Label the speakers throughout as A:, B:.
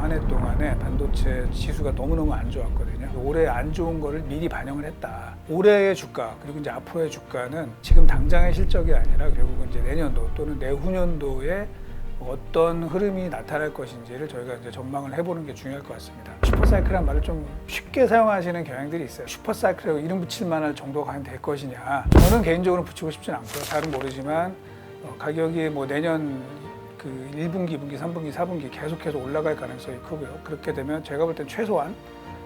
A: 한 해 동안에 반도체 지수가 너무너무 안 좋았거든요. 올해 안 좋은 거를 미리 반영을 했다. 올해의 주가 그리고 이제 앞으로의 주가는 지금 당장의 실적이 아니라 결국은 이제 내년도 또는 내후년도에 어떤 흐름이 나타날 것인지를 저희가 이제 전망을 해보는 게 중요할 것 같습니다. 슈퍼사이클이라는 말을 좀 쉽게 사용하시는 경향들이 있어요. 슈퍼사이클이라고 이름 붙일 만한 정도가 과연 될 것이냐. 저는 개인적으로 붙이고 싶진 않고요. 잘은 모르지만 가격이 뭐 내년 그 1분기, 2분기, 3분기, 4분기 계속해서 올라갈 가능성이 크고요. 그렇게 되면 제가 볼 땐 최소한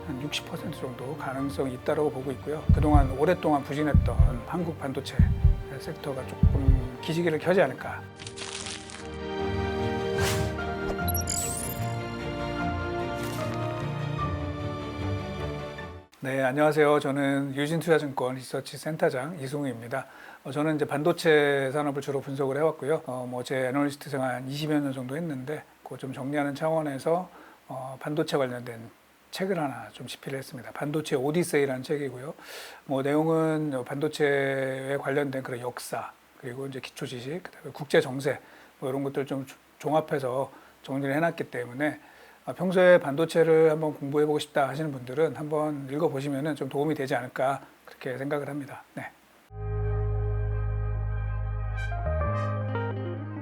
A: 한 60% 정도 가능성이 있다고 보고 있고요. 그동안 오랫동안 부진했던 한국 반도체 섹터가 조금 기지개를 켜지 않을까. 네, 안녕하세요. 저는 유진투자증권 리서치 센터장 이승우입니다. 저는 이제 반도체 산업을 주로 분석을 해왔고요. 제 애널리스트 생활 한 20여 년 정도 했는데, 그거 좀 정리하는 차원에서 반도체 관련된 책을 하나 좀 집필을 했습니다. 반도체 오디세이라는 책이고요. 내용은 반도체에 관련된 그런 역사, 그리고 이제 기초 지식, 그다음에 국제 정세, 이런 것들 좀 종합해서 정리를 해놨기 때문에 평소에 반도체를 한번 공부해보고 싶다 하시는 분들은 한번 읽어보시면 좀 도움이 되지 않을까 그렇게 생각을 합니다. 네.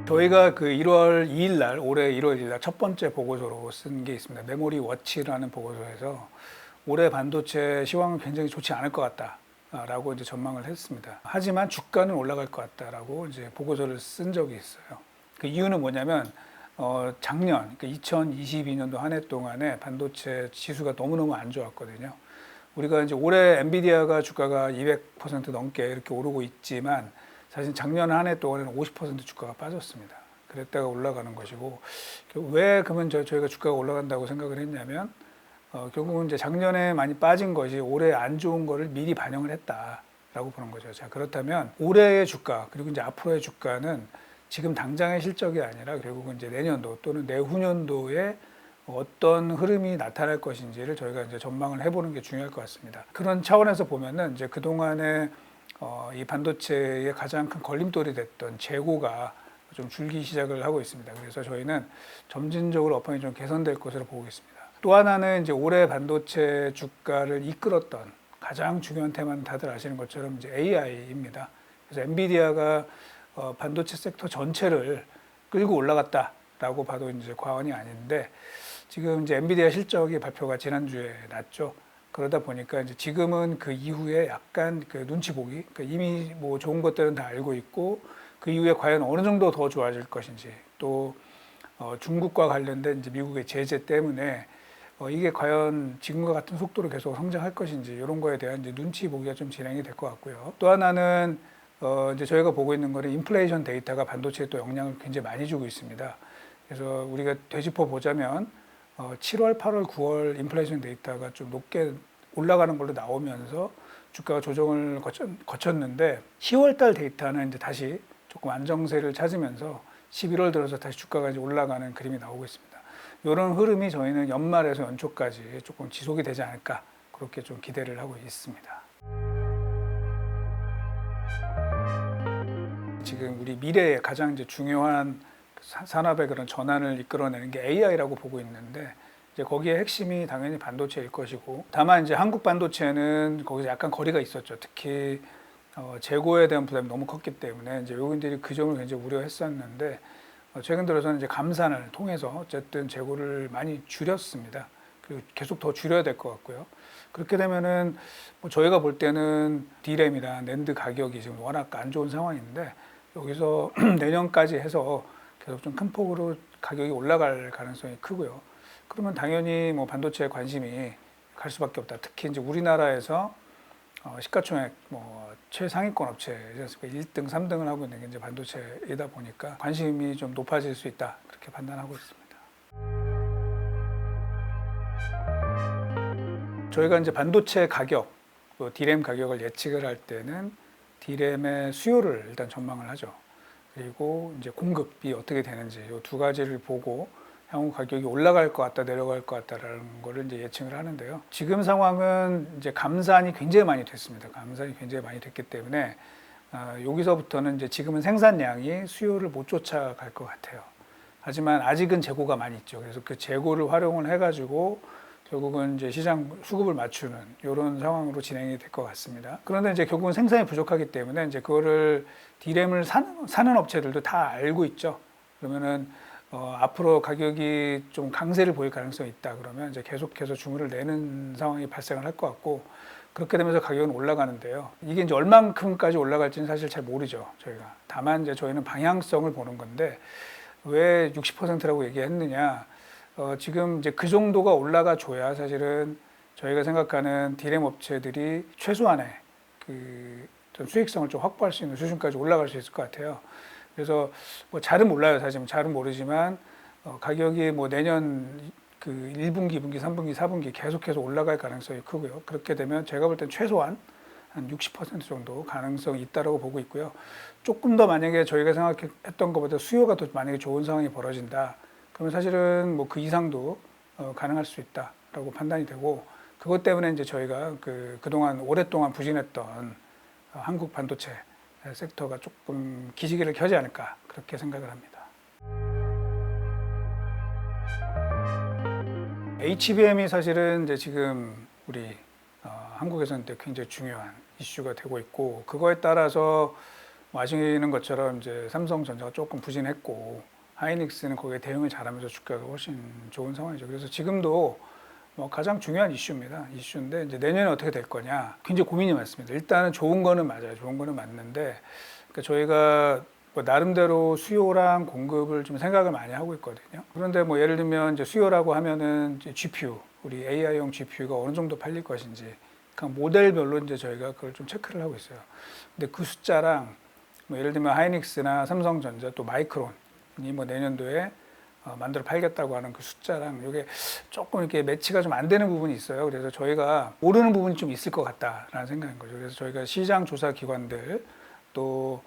A: 저희가 그 1월 2일 날, 올해 1월 2일 날 첫 번째 보고서로 쓴 게 있습니다. 메모리 워치라는 보고서에서 올해 반도체 시황은 굉장히 좋지 않을 것 같다라고 이제 전망을 했습니다. 하지만 주가는 올라갈 것 같다라고 이제 보고서를 쓴 적이 있어요. 그 이유는 뭐냐면 작년, 그러니까 2022년도 한 해 동안에 반도체 지수가 너무너무 안 좋았거든요. 우리가 이제 올해 엔비디아가 주가가 200% 넘게 이렇게 오르고 있지만 사실 작년 한 해 동안에는 50% 주가가 빠졌습니다. 그랬다가 올라가는 것이고, 왜 그러면 저희가 주가가 올라간다고 생각을 했냐면 결국은 이제 작년에 많이 빠진 것이 올해 안 좋은 거를 미리 반영을 했다라고 보는 거죠. 자, 그렇다면 올해의 주가 그리고 이제 앞으로의 주가는 지금 당장의 실적이 아니라 결국은 이제 내년도 또는 내후년도에 어떤 흐름이 나타날 것인지를 저희가 이제 전망을 해보는 게 중요할 것 같습니다. 그런 차원에서 보면은 이제 그동안에 이 반도체의 가장 큰 걸림돌이 됐던 재고가 좀 줄기 시작을 하고 있습니다. 그래서 저희는 점진적으로 업황이 좀 개선될 것으로 보고 있습니다. 또 하나는 이제 올해 반도체 주가를 이끌었던 가장 중요한 테마는 다들 아시는 것처럼 이제 AI입니다. 그래서 엔비디아가 반도체 섹터 전체를 끌고 올라갔다라고 봐도 이제 과언이 아닌데, 지금 이제 엔비디아 실적이 발표가 지난주에 났죠. 그러다 보니까 이제 지금은 그 이후에 약간 그 눈치 보기, 그러니까 이미 뭐 좋은 것들은 다 알고 있고 그 이후에 과연 어느 정도 더 좋아질 것인지, 또 중국과 관련된 이제 미국의 제재 때문에 이게 과연 지금과 같은 속도로 계속 성장할 것인지, 이런 거에 대한 이제 눈치 보기가 좀 진행이 될 것 같고요. 또 하나는 이제 저희가 보고 있는 거는 인플레이션 데이터가 반도체에 또 영향을 굉장히 많이 주고 있습니다. 그래서 우리가 되짚어 보자면 7월, 8월, 9월 인플레이션 데이터가 좀 높게 올라가는 걸로 나오면서 주가가 조정을 거쳤는데 10월 달 데이터는 이제 다시 조금 안정세를 찾으면서 11월 들어서 다시 주가가 이제 올라가는 그림이 나오고 있습니다. 이런 흐름이 저희는 연말에서 연초까지 조금 지속이 되지 않을까 그렇게 좀 기대를 하고 있습니다. 지금 우리 미래의 가장 이제 중요한 산업의 그런 전환을 이끌어내는 게 AI라고 보고 있는데, 이제 거기에 핵심이 당연히 반도체일 것이고, 다만 이제 한국 반도체는 거기서 약간 거리가 있었죠. 특히 재고에 대한 부담이 너무 컸기 때문에 이제 외국인들이 그 점을 굉장히 우려했었는데, 최근 들어서는 이제 감산을 통해서 어쨌든 재고를 많이 줄였습니다. 그리고 계속 더 줄여야 될 것 같고요. 그렇게 되면은 저희가 볼 때는 D램이나 낸드 가격이 지금 워낙 안 좋은 상황인데, 여기서 내년까지 해서 계속 좀 큰 폭으로 가격이 올라갈 가능성이 크고요. 그러면 당연히 반도체에 관심이 갈 수밖에 없다. 특히 이제 우리나라에서 시가총액 최상위권 업체이지 않습니까? 1등, 3등을 하고 있는 게 이제 반도체이다 보니까 관심이 좀 높아질 수 있다. 그렇게 판단하고 있습니다. 저희가 이제 반도체 가격, 또 D램 가격을 예측을 할 때는 D램의 수요를 일단 전망을 하죠. 그리고 이제 공급이 어떻게 되는지 이 두 가지를 보고 향후 가격이 올라갈 것 같다, 내려갈 것 같다라는 거를 이제 예측을 하는데요. 지금 상황은 이제 감산이 굉장히 많이 됐습니다. 감산이 굉장히 많이 됐기 때문에 여기서부터는 이제 지금은 생산량이 수요를 못 쫓아갈 것 같아요. 하지만 아직은 재고가 많이 있죠. 그래서 그 재고를 활용을 해가지고 결국은 이제 시장 수급을 맞추는 이런 상황으로 진행이 될 것 같습니다. 그런데 이제 결국은 생산이 부족하기 때문에 이제 그거를 디램을 사는 업체들도 다 알고 있죠. 그러면은 앞으로 가격이 좀 강세를 보일 가능성이 있다 그러면 이제 계속해서 주문을 내는 상황이 발생을 할 것 같고, 그렇게 되면서 가격은 올라가는데요. 이게 이제 얼만큼까지 올라갈지는 사실 잘 모르죠, 저희가. 다만 이제 저희는 방향성을 보는 건데, 왜 60%라고 얘기했느냐? 지금 이제 그 정도가 올라가 줘야 사실은 저희가 생각하는 디램 업체들이 최소한의 좀 수익성을 좀 확보할 수 있는 수준까지 올라갈 수 있을 것 같아요. 그래서 뭐 잘은 몰라요, 사실 잘은 모르지만 가격이 뭐 내년 그 1분기, 2분기, 3분기, 4분기 계속해서 올라갈 가능성이 크고요. 그렇게 되면 제가 볼 땐 최소한 한 60% 정도 가능성이 있다고 보고 있고요. 조금 더 만약에 저희가 생각했던 것보다 수요가 더 만약에 좋은 상황이 벌어진다, 그러면 사실은 뭐 그 이상도 가능할 수 있다라고 판단이 되고, 그것 때문에 이제 저희가 그동안 오랫동안 부진했던 한국 반도체 섹터가 조금 기지개를 켜지 않을까 그렇게 생각을 합니다. HBM이 사실은 이제 지금 우리 한국에서는 굉장히 중요한 이슈가 되고 있고, 그거에 따라서 아시는 것처럼 이제 삼성전자가 조금 부진했고 하이닉스는 거기에 대응을 잘하면서 주가가 훨씬 좋은 상황이죠. 그래서 지금도 뭐 가장 중요한 이슈입니다. 이슈인데 이제 내년에 어떻게 될 거냐 굉장히 고민이 많습니다. 일단은 좋은 거는 맞아요. 좋은 거는 맞는데, 그러니까 저희가 뭐 나름대로 수요랑 공급을 좀 생각을 많이 하고 있거든요. 그런데 뭐 예를 들면 이제 수요라고 하면은 이제 GPU, 우리 AI용 GPU가 어느 정도 팔릴 것인지, 그 모델별로 이제 저희가 그걸 좀 체크를 하고 있어요. 근데 그 숫자랑 뭐 예를 들면 하이닉스나 삼성전자 또 마이크론이 뭐 내년도에 만들어 팔겠다고 하는 그 숫자랑 이게 조금 이렇게 매치가 좀 안 되는 부분이 있어요. 그래서 저희가 모르는 부분이 좀 있을 것 같다라는 생각인 거죠. 그래서 저희가 시장 조사 기관들 또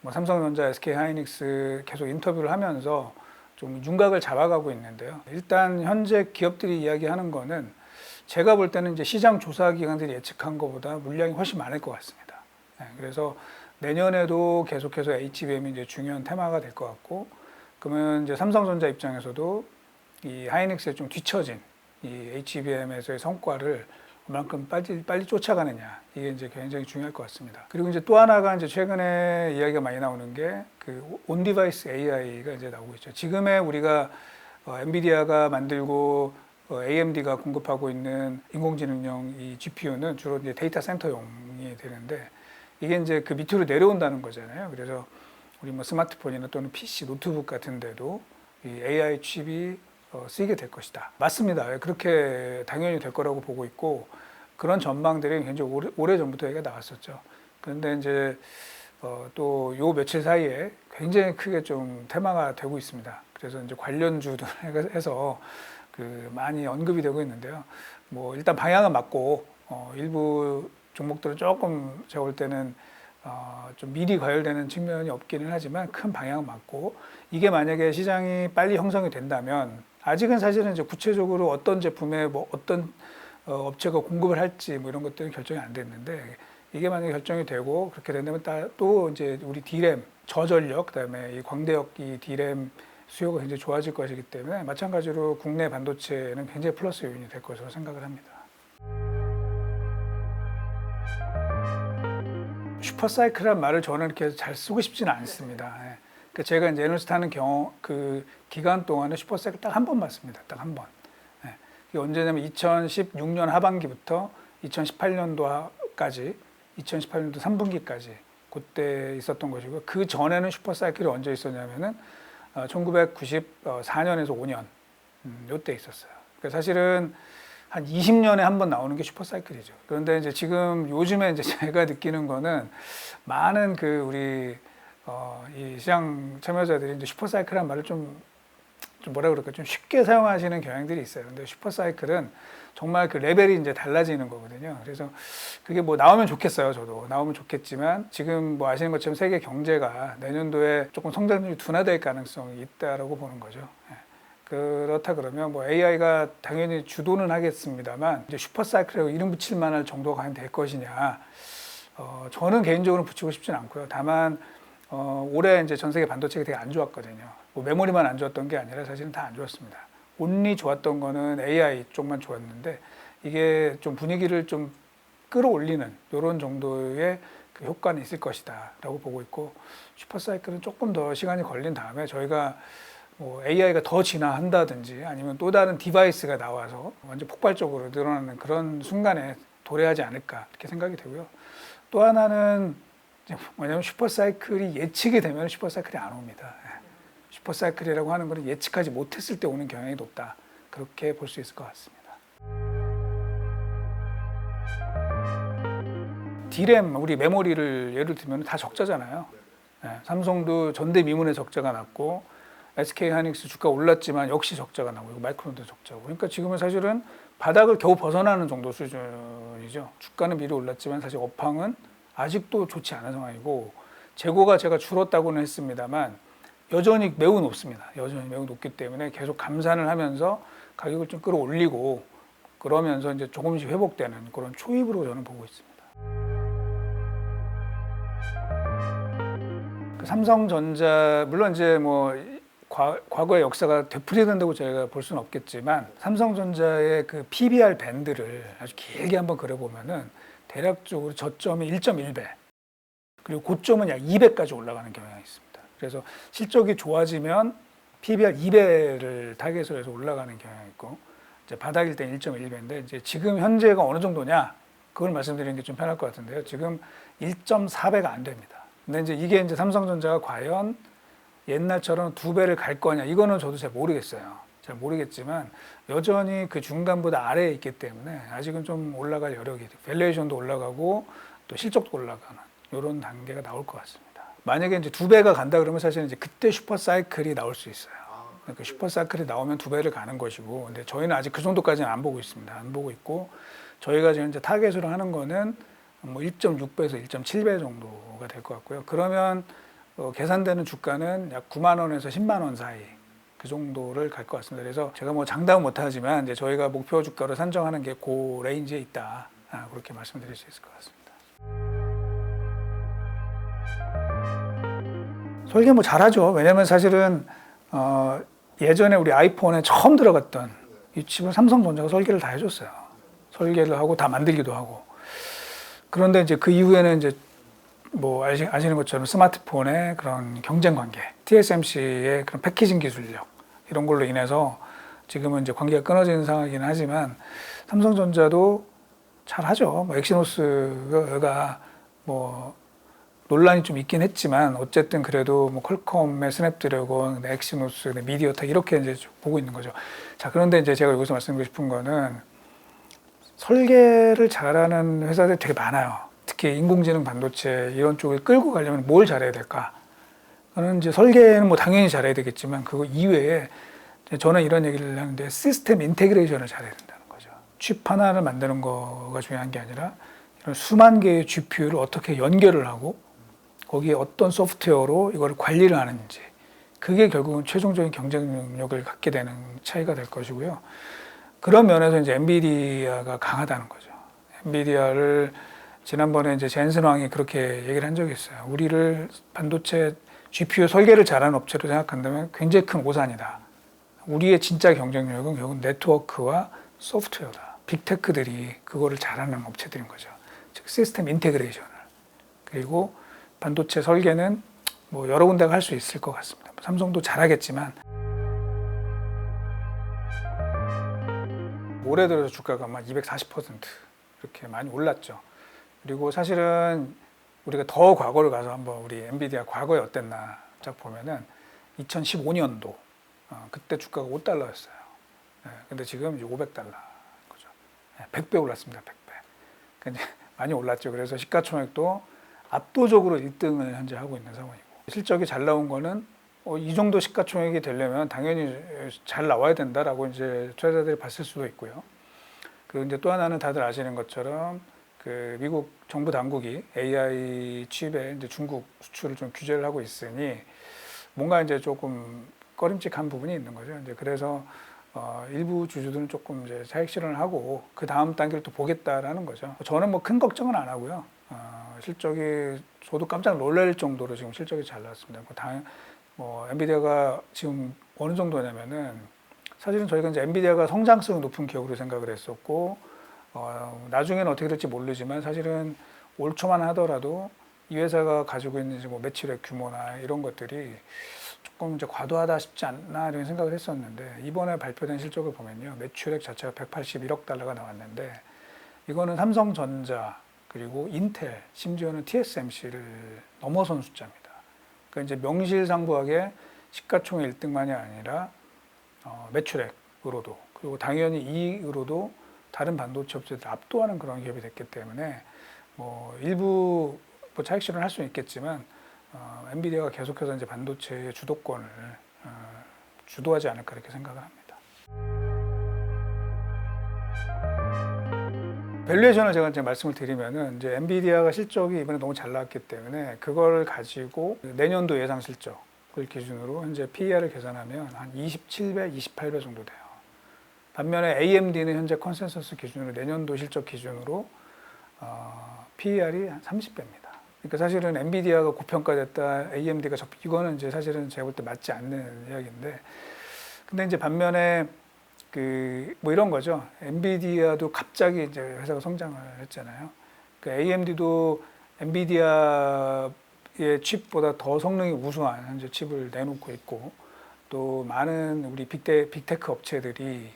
A: 뭐 삼성전자, SK 하이닉스 계속 인터뷰를 하면서 좀 윤곽을 잡아가고 있는데요. 일단 현재 기업들이 이야기하는 거는 제가 볼 때는 이제 시장 조사 기관들이 예측한 것보다 물량이 훨씬 많을 것 같습니다. 그래서 내년에도 계속해서 HBM이 이제 중요한 테마가 될 것 같고, 그러면 이제 삼성전자 입장에서도 이 하이닉스에 좀 뒤처진 이 HBM에서의 성과를 얼만큼 빨리 쫓아가느냐, 이게 이제 굉장히 중요할 것 같습니다. 그리고 이제 또 하나가 이제 최근에 이야기가 많이 나오는 게 그 온디바이스 AI가 이제 나오고 있죠. 지금의 우리가 엔비디아가 만들고 AMD가 공급하고 있는 인공지능용 이 GPU는 주로 이제 데이터 센터용이 되는데, 이게 이제 그 밑으로 내려온다는 거잖아요. 그래서 우리 뭐 스마트폰이나 또는 PC, 노트북 같은 데도 이 AI 칩이 쓰이게 될 것이다. 맞습니다. 그렇게 당연히 될 거라고 보고 있고, 그런 전망들이 굉장히 오래 전부터 얘기가 나왔었죠. 그런데 이제 또 요 며칠 사이에 굉장히 크게 좀 테마가 되고 있습니다. 그래서 이제 관련주들 해서 많이 언급이 되고 있는데요. 뭐 일단 방향은 맞고 일부 종목들은 조금 제가 볼 때는 좀 미리 과열되는 측면이 없기는 하지만 큰 방향은 맞고, 이게 만약에 시장이 빨리 형성이 된다면, 아직은 사실은 이제 구체적으로 어떤 제품에 뭐 어떤 업체가 공급을 할지 뭐 이런 것들은 결정이 안 됐는데, 이게 만약에 결정이 되고 그렇게 된다면 또 이제 우리 디램 저전력, 그다음에 이 광대역 이 디램 수요가 굉장히 좋아질 것이기 때문에 마찬가지로 국내 반도체는 굉장히 플러스 요인이 될 것으로 생각을 합니다. 슈퍼사이클이라는 말을 저는 이렇게 잘 쓰고 싶지는 않습니다. 그러니까 제가 이제 애널리스트 하는 그 기간 동안에 슈퍼사이클 딱 한 번 봤습니다. 딱 한 번. 이게 언제냐면 2016년 하반기부터 2018년도까지, 2018년도 3분기까지 그때 있었던 것이고, 그 전에는 슈퍼사이클이 언제 있었냐면은 1994년에서 5년 요때 있었어요. 그러니까 사실은 한 20년에 한 번 나오는 게 슈퍼사이클이죠. 그런데 이제 지금 요즘에 이제 제가 느끼는 거는 많은 우리 이 시장 참여자들이 이제 슈퍼사이클이라는 말을 좀 뭐라 그럴까, 좀 쉽게 사용하시는 경향들이 있어요. 근데 슈퍼사이클은 정말 그 레벨이 이제 달라지는 거거든요. 그래서 그게 뭐 나오면 좋겠어요. 저도 나오면 좋겠지만, 지금 뭐 아시는 것처럼 세계 경제가 내년도에 조금 성장률이 둔화될 가능성이 있다라고 보는 거죠. 그렇다 그러면 뭐 AI가 당연히 주도는 하겠습니다만, 이제 슈퍼사이클이라고 이름 붙일 만할 정도가 과연 될 것이냐, 저는 개인적으로 붙이고 싶지는 않고요. 다만 올해 이제 전 세계 반도체가 되게 안 좋았거든요. 뭐 메모리만 안 좋았던 게 아니라 사실은 다 안 좋았습니다. 온리 좋았던 거는 AI 쪽만 좋았는데 이게 좀 분위기를 좀 끌어올리는 이런 정도의 그 효과는 있을 것이다라고 보고 있고 슈퍼사이클은 조금 더 시간이 걸린 다음에 저희가 뭐 AI가 더 진화한다든지 아니면 또 다른 디바이스가 나와서 완전 폭발적으로 늘어나는 그런 순간에 도래하지 않을까 이렇게 생각이 되고요. 또 하나는 뭐냐면 슈퍼사이클이 예측이 되면 슈퍼사이클이 안 옵니다. 슈퍼사이클이라고 하는 것은 예측하지 못했을 때 오는 경향이 높다. 그렇게 볼 수 있을 것 같습니다. D램, 우리 메모리를 예를 들면 다 적자잖아요. 삼성도 전대미문의 적자가 났고 SK하이닉스 주가 올랐지만 역시 적자가 나고 마이크론도 적자고 그러니까 지금은 사실은 바닥을 겨우 벗어나는 정도 수준이죠. 주가는 미리 올랐지만 사실 업황은 아직도 좋지 않은 상황이고 재고가 제가 줄었다고는 했습니다만 여전히 매우 높습니다. 여전히 매우 높기 때문에 계속 감산을 하면서 가격을 좀 끌어올리고 그러면서 이제 조금씩 회복되는 그런 초입으로 저는 보고 있습니다. 삼성전자 물론 이제 뭐 과거의 역사가 되풀이된다고 저희가 볼 수는 없겠지만 삼성전자의 그 PBR 밴드를 아주 길게 한번 그려보면은 대략적으로 저점이 1.1배 그리고 고점은 약 2배까지 올라가는 경향이 있습니다. 그래서 실적이 좋아지면 PBR 2배를 타겟으로 해서 올라가는 경향이 있고 이제 바닥일 때 1.1배인데 이제 지금 현재가 어느 정도냐 그걸 말씀드리는 게 좀 편할 것 같은데요. 지금 1.4배가 안 됩니다. 근데 이제 이게 삼성전자가 과연 옛날처럼 2배를 갈 거냐 이거는 저도 잘 모르겠어요. 잘 모르겠지만 여전히 그 중간보다 아래에 있기 때문에 아직은 좀 올라갈 여력이 밸류에이션도 올라가고 또 실적도 올라가는 이런 단계가 나올 것 같습니다. 만약에 이제 2배가 간다 그러면 사실 이제 그때 슈퍼 사이클이 나올 수 있어요. 그러니까 슈퍼 사이클이 나오면 2배를 가는 것이고 근데 저희는 아직 그 정도까지는 안 보고 있습니다. 안 보고 있고 저희가 지금 이제 타겟으로 하는 거는 뭐 1.6배에서 1.7배 정도가 될 것 같고요. 그러면 계산되는 주가는 약 9만 원에서 10만 원 사이 그 정도를 갈 것 같습니다. 그래서 제가 뭐 장담은 못하지만 이제 저희가 목표 주가로 산정하는 게 그 레인지에 있다. 그렇게 말씀드릴 수 있을 것 같습니다. 설계 뭐 잘하죠. 왜냐면 사실은 예전에 우리 아이폰에 처음 들어갔던 이 칩을 삼성전자가 설계를 다 해줬어요. 설계를 하고 다 만들기도 하고. 그런데 이제 그 이후에는 이제 뭐 아시는 것처럼 스마트폰의 그런 경쟁 관계, TSMC의 그런 패키징 기술력 이런 걸로 인해서 지금은 이제 관계가 끊어지는 상황이긴 하지만 삼성전자도 잘하죠. 뭐 엑시노스가 뭐 논란이 좀 있긴 했지만 어쨌든 그래도 뭐 퀄컴의 스냅드래곤, 엑시노스, 미디어텍 이렇게 이제 보고 있는 거죠. 자 그런데 이제 제가 여기서 말씀드리고 싶은 거는 설계를 잘하는 회사들이 되게 많아요. 특히 인공지능 반도체 이런 쪽을 끌고 가려면 뭘 잘해야 될까? 저는 이제 설계는 뭐 당연히 잘해야 되겠지만 그거 이외에 저는 이런 얘기를 하는데 시스템 인테그레이션을 잘해야 된다는 거죠. 칩 하나를 만드는 거가 중요한 게 아니라 이런 수만 개의 GPU를 어떻게 연결을 하고 거기에 어떤 소프트웨어로 이걸 관리를 하는지 그게 결국은 최종적인 경쟁력을 갖게 되는 차이가 될 것이고요. 그런 면에서 이제 엔비디아가 강하다는 거죠. 엔비디아를 지난번에 이제 젠슨 왕이 그렇게 얘기를 한 적이 있어요. 우리를 반도체 GPU 설계를 잘하는 업체로 생각한다면 굉장히 큰 오산이다. 우리의 진짜 경쟁력은 결국 네트워크와 소프트웨어다. 빅테크들이 그거를 잘하는 업체들인 거죠. 즉 시스템 인테그레이션을. 그리고 반도체 설계는 뭐 여러 군데가 할 수 있을 것 같습니다. 삼성도 잘하겠지만 올해 들어서 주가가 막 240% 이렇게 많이 올랐죠. 그리고 사실은 우리가 더 과거를 가서 한번 우리 엔비디아 과거에 어땠나 딱 보면은 2015년도 그때 주가가 $5였어요. 근데 지금 이제 $500 거죠. 100배 올랐습니다. 100배. 그러니까 많이 올랐죠. 그래서 시가총액도 압도적으로 1등을 현재 하고 있는 상황이고 실적이 잘 나온 거는 이 정도 시가총액이 되려면 당연히 잘 나와야 된다라고 이제 투자자들이 봤을 수도 있고요. 그리고 이제 또 하나는 다들 아시는 것처럼 그 미국 정부 당국이 AI 칩에 이제 중국 수출을 좀 규제를 하고 있으니 뭔가 이제 조금 꺼림칙한 부분이 있는 거죠. 이제 그래서 일부 주주들은 조금 이제 차익 실현을 하고 그 다음 단계를 또 보겠다라는 거죠. 저는 뭐 큰 걱정은 안 하고요. 실적이 저도 깜짝 놀랄 정도로 지금 실적이 잘 나왔습니다. 엔비디아가 지금 어느 정도냐면은 사실은 저희가 이제 엔비디아가 성장성이 높은 기업으로 생각을 했었고 나중에는 어떻게 될지 모르지만 사실은 올 초만 하더라도 이 회사가 가지고 있는 뭐 매출액 규모나 이런 것들이 조금 이제 과도하다 싶지 않나 이런 생각을 했었는데 이번에 발표된 실적을 보면요 매출액 자체가 181억 달러가 나왔는데 이거는 삼성전자 그리고 인텔 심지어는 TSMC를 넘어선 숫자입니다. 그러니까 이제 명실상부하게 시가총액 1등만이 아니라 매출액으로도 그리고 당연히 이익으로도 다른 반도체 업체들 압도하는 그런 기업이 됐기 때문에 뭐 일부 뭐 차익 실현을 할 수는 있겠지만 엔비디아가 계속해서 이제 반도체의 주도권을 주도하지 않을까 이렇게 생각을 합니다. 밸류에이션을 제가 이제 말씀을 드리면은 이제 엔비디아가 실적이 이번에 너무 잘 나왔기 때문에 그걸 가지고 내년도 예상 실적을 기준으로 현재 PER을 계산하면 한 27배, 28배 정도 돼요. 반면에 AMD는 현재 컨센서스 기준으로 내년도 실적 기준으로 PER이 한 30배입니다. 그러니까 사실은 엔비디아가 고평가됐다, AMD가 이거는 이제 사실은 제가 볼 때 맞지 않는 이야기인데, 근데 이제 반면에 뭐 이런 거죠. 엔비디아도 갑자기 이제 회사가 성장을 했잖아요. AMD도 엔비디아의 칩보다 더 성능이 우수한 현재 칩을 내놓고 있고, 또 많은 우리 빅테크 업체들이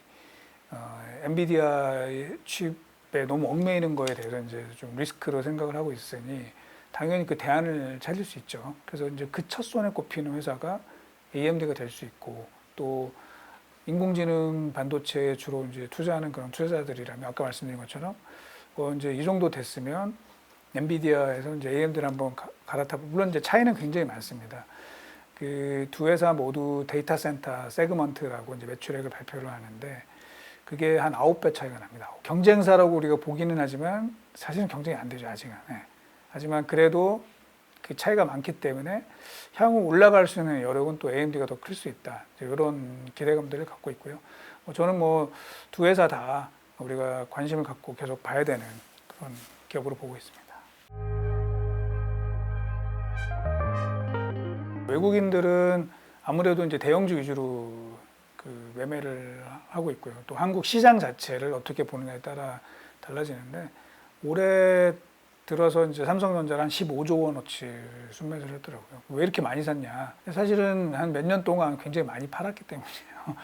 A: 엔비디아의 칩에 너무 얽매이는 거에 대해서 이제 좀 리스크로 생각을 하고 있으니 당연히 그 대안을 찾을 수 있죠. 그래서 이제 그 첫 손에 꼽히는 회사가 AMD가 될 수 있고, 또 인공지능 반도체에 주로 이제 투자하는 그런 투자자들이라면 아까 말씀드린 것처럼 이제 이 정도 됐으면 엔비디아에서 이제 AMD를 한번 갈아타. 물론 이제 차이는 굉장히 많습니다. 그 두 회사 모두 데이터 센터 세그먼트라고 이제 매출액을 발표를 하는데 그게 한 9배 차이가 납니다. 경쟁사라고 우리가 보기는 하지만 사실은 경쟁이 안 되죠, 아직은. 네. 하지만 그래도 그 차이가 많기 때문에 향후 올라갈 수 있는 여력은 또 AMD가 더 클 수 있다. 이런 기대감들을 갖고 있고요. 저는 뭐 두 회사 다 우리가 관심을 갖고 계속 봐야 되는 그런 기업으로 보고 있습니다. 외국인들은 아무래도 이제 대형주 위주로 그 매매를 하고 있고요. 또 한국 시장 자체를 어떻게 보느냐에 따라 달라지는데 올해 들어서 이제 삼성전자를 한 15조 원어치 순매수를 했더라고요. 왜 이렇게 많이 샀냐? 사실은 한 몇 년 동안 굉장히 많이 팔았기 때문이에요.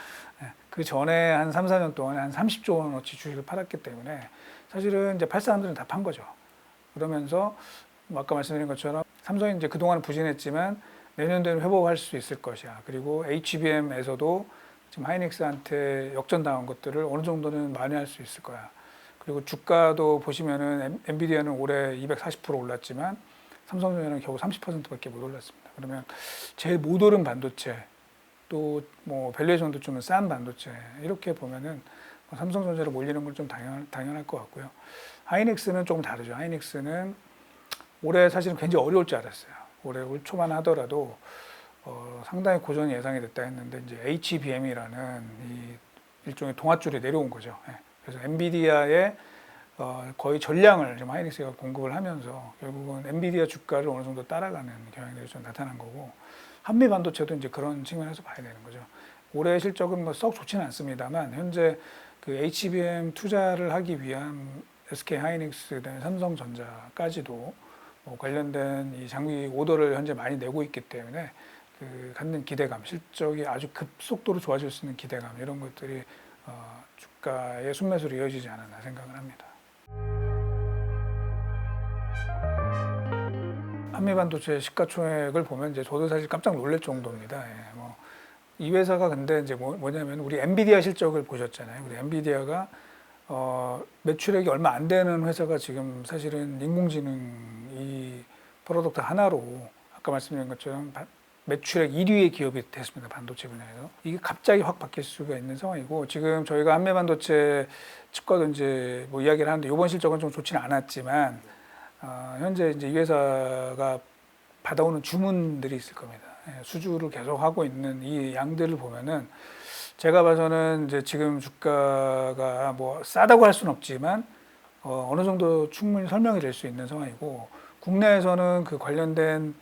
A: 그 전에 한 3, 4년 동안 한 30조 원어치 주식을 팔았기 때문에 사실은 이제 팔 사람들은 다 판 거죠. 그러면서 아까 말씀드린 것처럼 삼성이 이제 그동안 부진했지만 내년도에는 회복할 수 있을 것이야. 그리고 HBM에서도 지금 하이닉스한테 역전당한 것들을 어느 정도는 만회할 수 있을 거야. 그리고 주가도 보시면은 엔비디아는 올해 240% 올랐지만 삼성전자는 겨우 30%밖에 못 올랐습니다. 그러면 제일 못 오른 반도체 또 뭐 밸류에이션도 좀 싼 반도체 이렇게 보면은 삼성전자로 몰리는 건 좀 당연할 것 같고요. 하이닉스는 조금 다르죠. 하이닉스는 올해 사실은 굉장히 어려울 줄 알았어요. 올해 올 초만 하더라도 상당히 고전이 예상이 됐다 했는데 이제 HBM이라는 이 일종의 동아줄이 내려온 거죠. 그래서 엔비디아의 거의 전량을 좀 하이닉스가 공급을 하면서 결국은 엔비디아 주가를 어느 정도 따라가는 경향들이 좀 나타난 거고 한미 반도체도 이제 그런 측면에서 봐야 되는 거죠. 올해 실적은 뭐 썩 좋지는 않습니다만 현재 그 HBM 투자를 하기 위한 SK 하이닉스, 그다음에 삼성전자까지도 관련된 이 장비 오더를 현재 많이 내고 있기 때문에 그 갖는 기대감, 실적이 아주 급속도로 좋아질 수 있는 기대감 이런 것들이 주가의 순매수로 이어지지 않았나 생각을 합니다. 한미반도체 시가총액을 보면 이제 저도 사실 깜짝 놀랄 정도입니다. 이 회사가 근데 이제 뭐냐면 우리 엔비디아 실적을 보셨잖아요. 우리 엔비디아가 매출액이 얼마 안 되는 회사가 지금 사실은 인공지능 이 프로덕트 하나로 아까 말씀드린 것처럼 매출액 1위의 기업이 됐습니다. 반도체 분야에서. 이게 갑자기 확 바뀔 수가 있는 상황이고 지금 저희가 한미반도체 측과도 이제 뭐 이야기를 하는데 이번 실적은 좀 좋지는 않았지만 현재 이제 이 회사가 받아오는 주문들이 있을 겁니다. 수주를 계속 하고 있는 이 양들을 보면은 제가 봐서는 이제 지금 주가가 뭐 싸다고 할 수는 없지만 어느 정도 충분히 설명이 될 수 있는 상황이고 국내에서는 그 관련된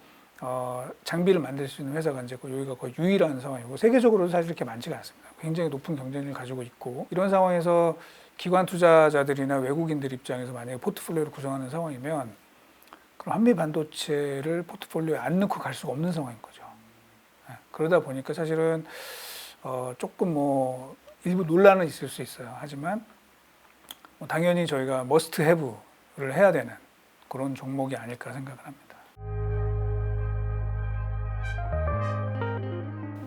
A: 장비를 만들 수 있는 회사가 이제 여기가 거의 유일한 상황이고 세계적으로도 사실 이렇게 많지가 않습니다. 굉장히 높은 경쟁력을 가지고 있고 이런 상황에서 기관 투자자들이나 외국인들 입장에서 만약에 포트폴리오를 구성하는 상황이면 그럼 한미 반도체를 포트폴리오에 안 넣고 갈 수가 없는 상황인 거죠. 그러다 보니까 사실은 조금 뭐 일부 논란은 있을 수 있어요. 하지만 뭐 당연히 저희가 머스트 해브를 해야 되는 그런 종목이 아닐까 생각을 합니다.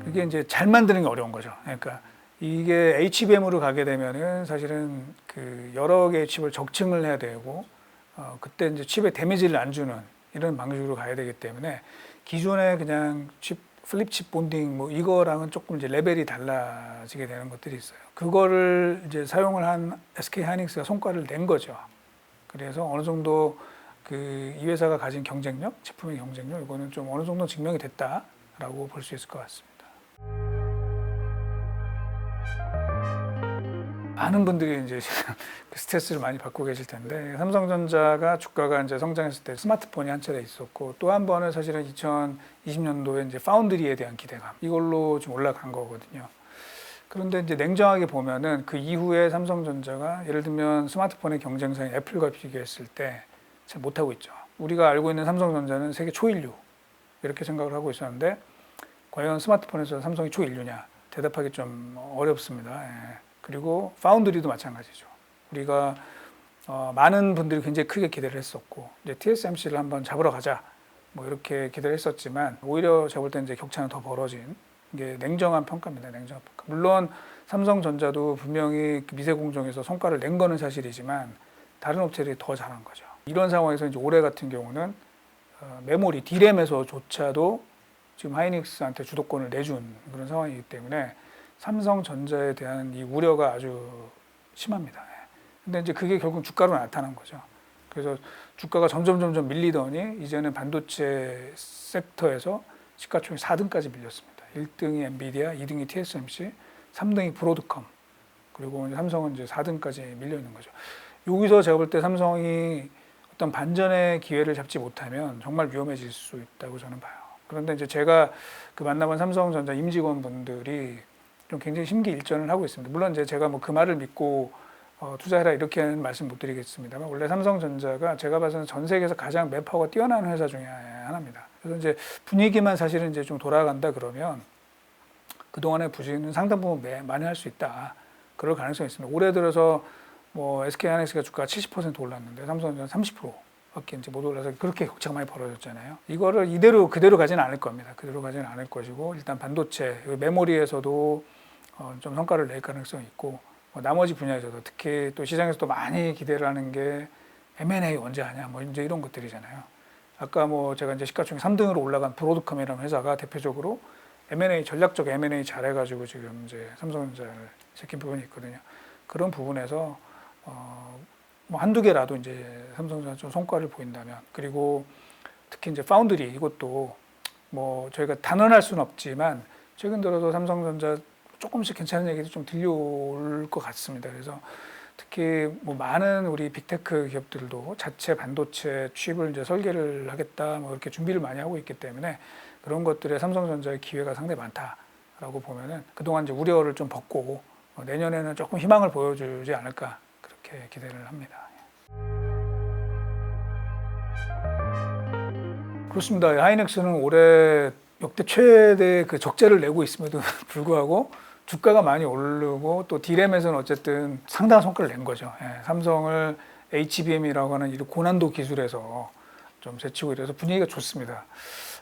A: 이게 이제 잘 만드는 게 어려운 거죠. 그러니까 이게 HBM으로 가게 되면은 사실은 그 여러 개의 칩을 적층을 해야 되고 그때 이제 칩에 데미지를 안 주는 이런 방식으로 가야 되기 때문에 기존에 그냥 플립 칩 본딩 뭐 이거랑은 조금 이제 레벨이 달라지게 되는 것들이 있어요. 그거를 이제 사용을 한 SK 하이닉스가 성과를 낸 거죠. 그래서 어느 정도 그 이 회사가 가진 경쟁력, 제품의 경쟁력 이거는 좀 어느 정도 증명이 됐다라고 볼 수 있을 것 같습니다. 많은 분들이 이제 스트레스를 많이 받고 계실 텐데 삼성전자가 주가가 이제 성장했을 때 스마트폰이 한 차례 있었고 또 한 번은 사실은 2020년도에 이제 파운드리에 대한 기대감 이걸로 좀 올라간 거거든요. 그런데 이제 냉정하게 보면은 그 이후에 삼성전자가 예를 들면 스마트폰의 경쟁사인 애플과 비교했을 때 잘 못하고 있죠. 우리가 알고 있는 삼성전자는 세계 초일류 이렇게 생각을 하고 있었는데 과연 스마트폰에서 삼성이 초일류냐 대답하기 좀 어렵습니다. 그리고 파운드리도 마찬가지죠. 우리가 많은 분들이 굉장히 크게 기대를 했었고 이제 TSMC를 한번 잡으러 가자 뭐 이렇게 기대를 했었지만 오히려 제가 볼 때 이제 격차는 더 벌어진 이게 냉정한 평가입니다. 냉정한 평가. 물론 삼성전자도 분명히 미세 공정에서 성과를 낸 거는 사실이지만 다른 업체들이 더 잘한 거죠. 이런 상황에서 이제 올해 같은 경우는 메모리 D램에서조차도 지금 하이닉스한테 주도권을 내준 그런 상황이기 때문에 삼성전자에 대한 이 우려가 아주 심합니다. 근데 이제 그게 결국 주가로 나타난 거죠. 그래서 주가가 점점 밀리더니 이제는 반도체 섹터에서 시가총액 4등까지 밀렸습니다. 1등이 엔비디아, 2등이 TSMC, 3등이 브로드컴, 그리고 삼성은 이제 4등까지 밀려 있는 거죠. 여기서 제가 볼 때 삼성이 어떤 반전의 기회를 잡지 못하면 정말 위험해질 수 있다고 저는 봐요. 그런데 이제 제가 그 만나본 삼성전자 임직원분들이 좀 굉장히 심기일전을 하고 있습니다. 물론 이제 제가 뭐 그 말을 믿고 투자해라 이렇게는 말씀 못 드리겠습니다만 원래 삼성전자가 제가 봐서는 전 세계에서 가장 매파워가 뛰어난 회사 중에 하나입니다. 그래서 이제 분위기만 사실은 이제 좀 돌아간다 그러면 그동안의 부진은 상당 부분 많이 할 수 있다. 그럴 가능성이 있습니다. 올해 들어서 뭐 SK 하이닉스가 주가가 70% 올랐는데 삼성전자는 30%밖에 이제 못 올라서 그렇게 격차가 많이 벌어졌잖아요. 이거를 그대로 가지는 않을 겁니다. 그대로 가지는 않을 것이고 일단 반도체, 메모리에서도 좀 성과를 낼 가능성이 있고 나머지 분야에서도 특히 또 시장에서도 많이 기대를 하는 게 M&A 언제 하냐 뭐 이제 이런 것들이잖아요. 아까 뭐 제가 이제 시가총액 3등으로 올라간 브로드컴이라는 회사가 대표적으로 전략적 M&A 잘해가지고 지금 이제 삼성전자를 제낀 부분이 있거든요. 그런 부분에서 뭐 한두 개라도 이제 삼성전자 좀 성과를 보인다면 그리고 특히 이제 파운드리 이것도 뭐 저희가 단언할 수는 없지만 최근 들어서 삼성전자 조금씩 괜찮은 얘기도 좀 들려올 것 같습니다. 그래서 특히 뭐 많은 우리 빅테크 기업들도 자체 반도체 칩을 이제 설계를 하겠다 뭐 이렇게 준비를 많이 하고 있기 때문에 그런 것들에 삼성전자의 기회가 상당히 많다라고 보면은 그동안 이제 우려를 좀 벗고 내년에는 조금 희망을 보여주지 않을까 그렇게 기대를 합니다. 그렇습니다. 하이닉스는 올해 역대 최대 그 적자를 내고 있음에도 불구하고 주가가 많이 오르고 또 D램에서는 어쨌든 상당한 성과를 낸 거죠. 삼성을 HBM이라고 하는 이 고난도 기술에서 좀 제치고 이래서 분위기가 좋습니다.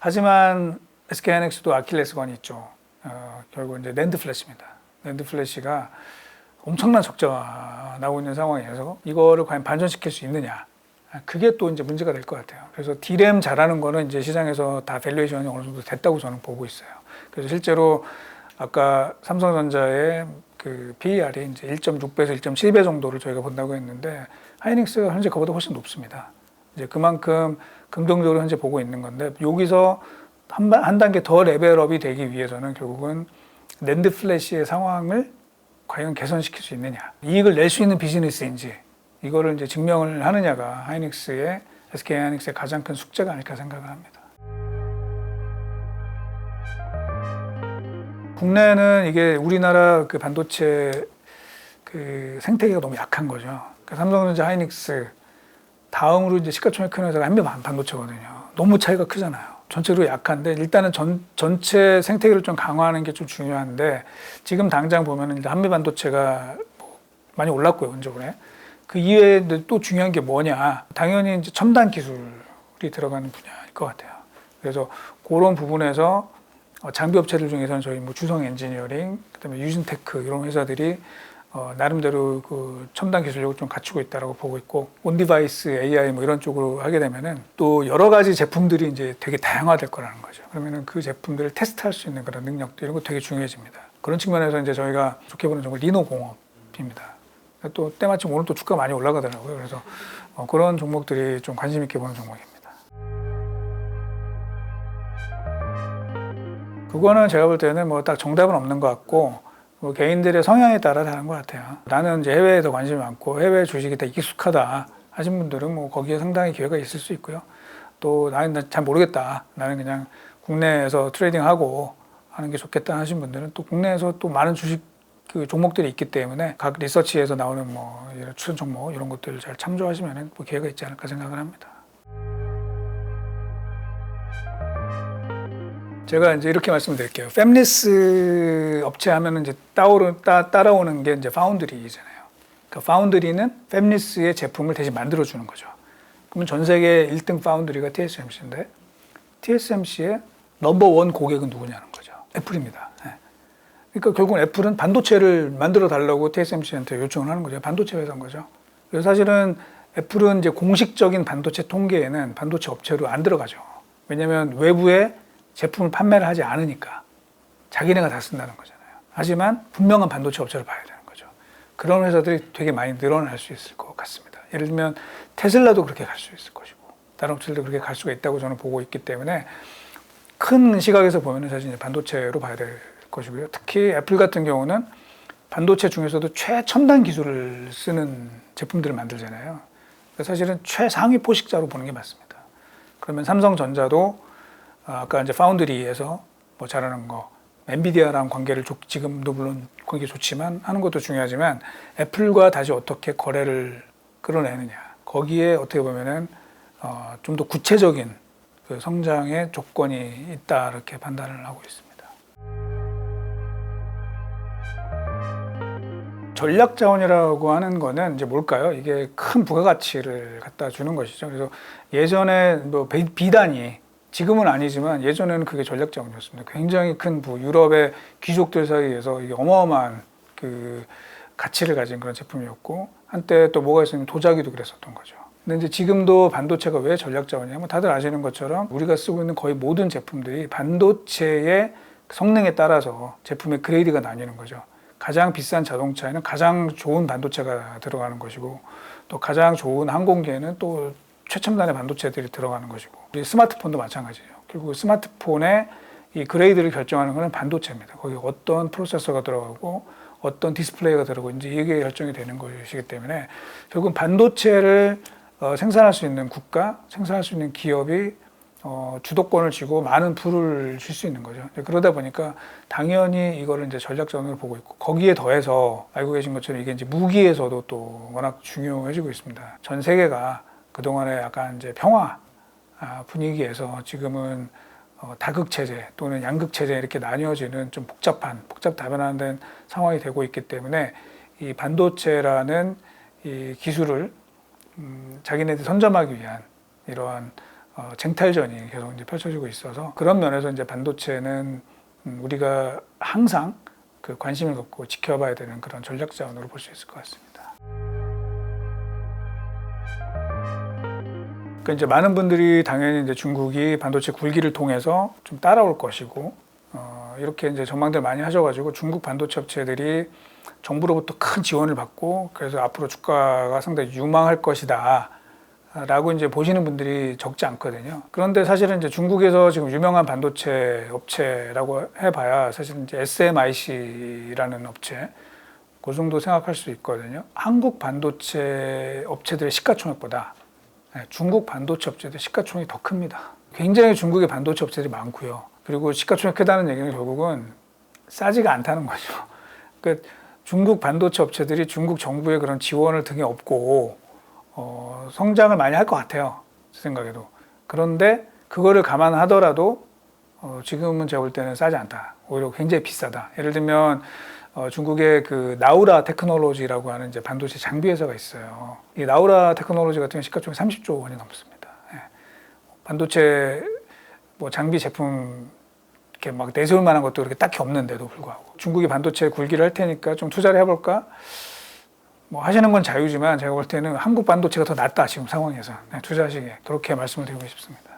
A: 하지만 SK 하이닉스도 아킬레스건이 있죠. 결국 이제 낸드 플래시입니다. 낸드 플래시가 엄청난 적자가 나오고 있는 상황에서 이거를 과연 반전시킬 수 있느냐. 그게 또 이제 문제가 될 것 같아요. 그래서 D램 잘하는 거는 이제 시장에서 다 밸류에이션이 어느 정도 됐다고 저는 보고 있어요. 그래서 실제로 아까 삼성전자의 그 PER이 이제 1.6배에서 1.7배 정도를 저희가 본다고 했는데 하이닉스가 현재 그보다 훨씬 높습니다. 이제 그만큼 긍정적으로 현재 보고 있는 건데 여기서 한 단계 더 레벨업이 되기 위해서는 결국은 낸드 플래시의 상황을 과연 개선시킬 수 있느냐, 이익을 낼 수 있는 비즈니스인지 이거를 이제 증명을 하느냐가 SK 하이닉스의 가장 큰 숙제가 아닐까 생각을 합니다. 국내는 이게 우리나라 그 반도체 그 생태계가 너무 약한 거죠. 그러니까 삼성전자, 하이닉스 다음으로 이제 시가총액 큰 회사가 한미 반도체거든요. 너무 차이가 크잖아요. 전체로 약한데 일단은 전체 생태계를 좀 강화하는 게 좀 중요한데 지금 당장 보면은 한미 반도체가 많이 올랐고요, 원저번에. 그 이외에 또 중요한 게 뭐냐? 당연히 이제 첨단 기술이 들어가는 분야일 것 같아요. 그래서 그런 부분에서 장비 업체들 중에서는 저희 뭐 주성 엔지니어링, 그다음에 유진테크 이런 회사들이 나름대로 그 첨단 기술력을 좀 갖추고 있다라고 보고 있고, 온디바이스 AI 뭐 이런 쪽으로 하게 되면은 또 여러 가지 제품들이 이제 되게 다양화될 거라는 거죠. 그러면은 그 제품들을 테스트할 수 있는 그런 능력들 이런 거 되게 중요해집니다. 그런 측면에서 이제 저희가 좋게 보는 종목 리노공업입니다. 또 때마침 오늘 또 주가 많이 올라가더라고요. 그래서 그런 종목들이 좀 관심 있게 보는 종목입니다. 그거는 제가 볼 때는 뭐 딱 정답은 없는 것 같고 뭐 개인들의 성향에 따라 다른 것 같아요. 나는 이제 해외에 더 관심이 많고 해외 주식이 더 익숙하다 하신 분들은 뭐 거기에 상당히 기회가 있을 수 있고요. 또 나는 잘 모르겠다. 나는 그냥 국내에서 트레이딩하고 하는 게 좋겠다 하신 분들은 또 국내에서 또 많은 주식 그 종목들이 있기 때문에 각 리서치에서 나오는 뭐 추천 종목 이런 것들을 잘 참조하시면 뭐 기회가 있지 않을까 생각을 합니다. 제가 이제 이렇게 말씀드릴게요. 팹리스 업체 하면은 이제 따라오는 게 이제 파운드리잖아요. 그 파운드리는 팹리스의 제품을 대신 만들어주는 거죠. 그러면 전 세계 1등 파운드리가 TSMC인데 TSMC의 넘버1 고객은 누구냐는 거죠. 애플입니다. 그러니까 결국은 애플은 반도체를 만들어 달라고 TSMC한테 요청을 하는 거죠. 반도체 회사인 거죠. 그래서 사실은 애플은 이제 공식적인 반도체 통계에는 반도체 업체로 안 들어가죠. 왜냐하면 외부에 제품을 판매를 하지 않으니까 자기네가 다 쓴다는 거잖아요. 하지만 분명한 반도체 업체를 봐야 되는 거죠. 그런 회사들이 되게 많이 늘어날 수 있을 것 같습니다. 예를 들면 테슬라도 그렇게 갈 수 있을 것이고 다른 업체들도 그렇게 갈 수가 있다고 저는 보고 있기 때문에 큰 시각에서 보면 사실 이제 반도체로 봐야 될 것이고요. 특히 애플 같은 경우는 반도체 중에서도 최첨단 기술을 쓰는 제품들을 만들잖아요. 사실은 최상위 포식자로 보는 게 맞습니다. 그러면 삼성전자도 아까 이제 파운드리에서 뭐 잘하는 거, 엔비디아랑 관계를 지금도 물론 관계 좋지만 하는 것도 중요하지만 애플과 다시 어떻게 거래를 끌어내느냐. 거기에 어떻게 보면은 좀 더 구체적인 그 성장의 조건이 있다 이렇게 판단을 하고 있습니다. 전략 자원이라고 하는 거는 이제 뭘까요? 이게 큰 부가가치를 갖다 주는 것이죠. 그래서 예전에 뭐 비단이 지금은 아니지만 예전에는 그게 전략 자원이었습니다. 굉장히 큰 유럽의 귀족들 사이에서 이게 어마어마한 그 가치를 가진 그런 제품이었고 한때 또 뭐가 있으면 도자기도 그랬었던 거죠. 근데 이제 지금도 반도체가 왜 전략 자원이냐면 다들 아시는 것처럼 우리가 쓰고 있는 거의 모든 제품들이 반도체의 성능에 따라서 제품의 그레이드가 나뉘는 거죠. 가장 비싼 자동차에는 가장 좋은 반도체가 들어가는 것이고 또 가장 좋은 항공기에는 또 최첨단의 반도체들이 들어가는 것이고 우리 스마트폰도 마찬가지예요. 결국 스마트폰의 이 그레이드를 결정하는 것은 반도체입니다. 거기 어떤 프로세서가 들어가고 어떤 디스플레이가 들어가고 이제 이게 결정이 되는 것이기 때문에 결국 반도체를 생산할 수 있는 국가, 생산할 수 있는 기업이 주도권을 쥐고 많은 부를 줄 수 있는 거죠. 그러다 보니까 당연히 이거를 이제 전략 자원으로 보고 있고 거기에 더해서 알고 계신 것처럼 이게 이제 무기에서도 또 워낙 중요해지고 있습니다. 전 세계가 그동안에 약간 이제 평화 분위기에서 지금은 다극 체제 또는 양극 체제 이렇게 나뉘어지는 좀 복잡 다변화된 상황이 되고 있기 때문에 이 반도체라는 이 기술을 자기네들이 선점하기 위한 이러한 쟁탈전이 계속 이제 펼쳐지고 있어서 그런 면에서 이제 반도체는 우리가 항상 그 관심을 갖고 지켜봐야 되는 그런 전략 자원으로 볼 수 있을 것 같습니다. 그러니까 이제 많은 분들이 당연히 이제 중국이 반도체 굴기를 통해서 좀 따라올 것이고 이렇게 이제 전망들 많이 하셔가지고 중국 반도체 업체들이 정부로부터 큰 지원을 받고 그래서 앞으로 주가가 상당히 유망할 것이다. 라고 이제 보시는 분들이 적지 않거든요. 그런데 사실은 이제 중국에서 지금 유명한 반도체 업체라고 해봐야 사실은 이제 SMIC라는 업체, 그 정도 생각할 수 있거든요. 한국 반도체 업체들의 시가총액보다 중국 반도체 업체들의 시가총액이 더 큽니다. 굉장히 중국의 반도체 업체들이 많고요. 그리고 시가총액이 크다는 얘기는 결국은 싸지가 않다는 거죠. 그러니까 중국 반도체 업체들이 중국 정부의 그런 지원을 등에 업고 성장을 많이 할 것 같아요. 제 생각에도. 그런데 그거를 감안하더라도 지금은 제가 볼 때는 싸지 않다. 오히려 굉장히 비싸다. 예를 들면 중국의 그 나우라 테크놀로지라고 하는 이제 반도체 장비 회사가 있어요. 이 나우라 테크놀로지 같은 경우 시가총액 30조 원이 넘습니다. 예. 반도체 뭐 장비 제품 이렇게 막 내세울 만한 것도 그렇게 딱히 없는데도 불구하고 중국이 반도체 굴기를 할 테니까 좀 투자를 해볼까? 뭐 하시는 건 자유지만 제가 볼 때는 한국 반도체가 더 낫다 지금 상황에서 투자하시기에 그렇게 말씀을 드리고 싶습니다.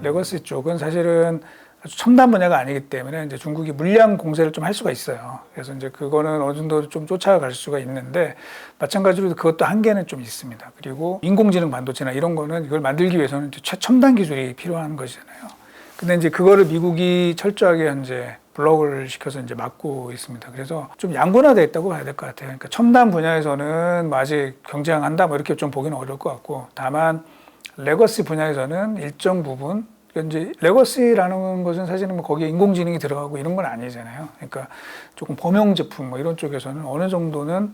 A: 레거시 쪽은 사실은 아주 첨단 분야가 아니기 때문에 이제 중국이 물량 공세를 좀 할 수가 있어요. 그래서 이제 그거는 어느 정도 좀 쫓아갈 수가 있는데 마찬가지로 그것도 한계는 좀 있습니다. 그리고 인공지능 반도체나 이런 거는 이걸 만들기 위해서는 최첨단 기술이 필요한 것이잖아요. 근데 이제 그거를 미국이 철저하게 현재 블록을 시켜서 이제 막고 있습니다. 그래서 좀 양분화되어 있다고 봐야 될 것 같아요. 그러니까 첨단 분야에서는 뭐 아직 경쟁한다 뭐 이렇게 좀 보기는 어려울 것 같고 다만 레거시 분야에서는 일정 부분 그러니까 이제 레거시라는 것은 사실은 뭐 거기에 인공지능이 들어가고 이런 건 아니잖아요. 그러니까 조금 범용 제품 뭐 이런 쪽에서는 어느 정도는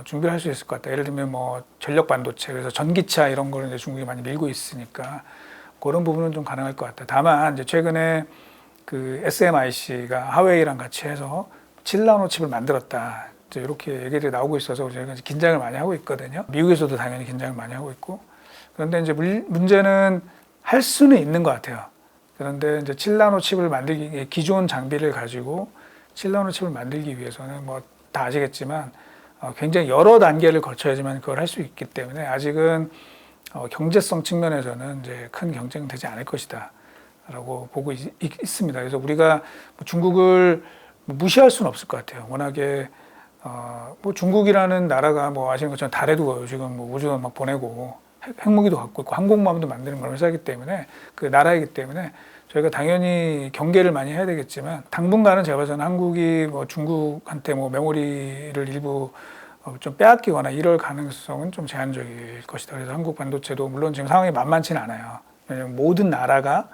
A: 준비를 할 수 있을 것 같다. 예를 들면 뭐 전력 반도체 그래서 전기차 이런 거를 이제 중국이 많이 밀고 있으니까 그런 부분은 좀 가능할 것 같다. 다만 이제 최근에 그 SMIC가 하웨이랑 같이 해서 7나노 칩을 만들었다. 이제 이렇게 얘기들이 나오고 있어서 저희가 이제 긴장을 많이 하고 있거든요. 미국에서도 당연히 긴장을 많이 하고 있고. 그런데 이제 문제는 할 수는 있는 것 같아요. 그런데 이제 7나노 칩을 만들기, 기존 장비를 가지고 7나노 칩을 만들기 위해서는 뭐 다 아시겠지만 굉장히 여러 단계를 거쳐야지만 그걸 할 수 있기 때문에 아직은 경제성 측면에서는 이제 큰 경쟁은 되지 않을 것이다. 라고 보고 있습니다. 그래서 우리가 중국을 무시할 수는 없을 것 같아요. 워낙에 뭐 중국이라는 나라가 뭐 아시는 것처럼 달에도 지금 뭐 우주선 막 보내고 핵무기도 갖고 있고 항공모함도 만드는 그런 회사이기 때문에 그 나라이기 때문에 저희가 당연히 경계를 많이 해야 되겠지만 당분간은 제가 봐서는 한국이 뭐 중국한테 뭐 메모리를 일부 좀 빼앗기거나 이럴 가능성은 좀 제한적일 것이다. 그래서 한국 반도체도 물론 지금 상황이 만만치는 않아요. 왜냐하면 모든 나라가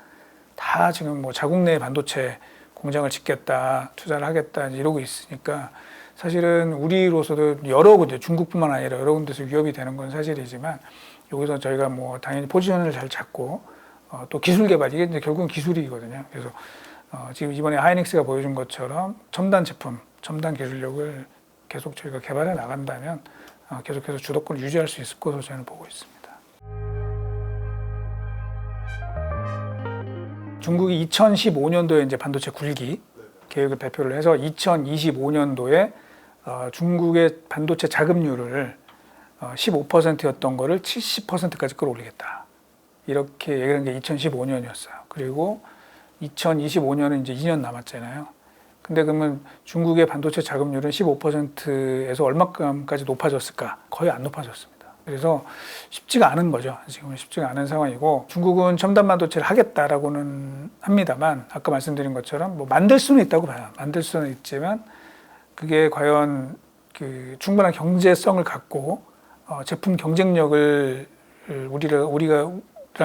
A: 다 지금 뭐 자국 내 반도체 공장을 짓겠다, 투자를 하겠다 이러고 있으니까 사실은 우리로서도 여러 군데 중국뿐만 아니라 여러 군데서 위협이 되는 건 사실이지만 여기서 저희가 뭐 당연히 포지션을 잘 잡고 또 기술 개발 이게 이제 결국은 기술이거든요. 그래서 지금 이번에 하이닉스가 보여준 것처럼 첨단 제품, 첨단 기술력을 계속 저희가 개발해 나간다면 계속해서 주도권을 유지할 수 있을 것으로 저는 보고 있습니다. 중국이 2015년도에 이제 반도체 굴기 계획을 발표를 해서 2025년도에 중국의 반도체 자급률을 15%였던 거를 70%까지 끌어올리겠다. 이렇게 얘기한 게 2015년이었어요. 그리고 2025년은 이제 2년 남았잖아요. 근데 그러면 중국의 반도체 자급률은 15%에서 얼마까지 높아졌을까? 거의 안 높아졌습니다. 그래서 쉽지가 않은 거죠. 지금은 쉽지가 않은 상황이고 중국은 첨단 반도체를 하겠다라고는 합니다만 아까 말씀드린 것처럼 뭐 만들 수는 있다고 봐요. 만들 수는 있지만 그게 과연 그 충분한 경제성을 갖고 제품 경쟁력을 우리가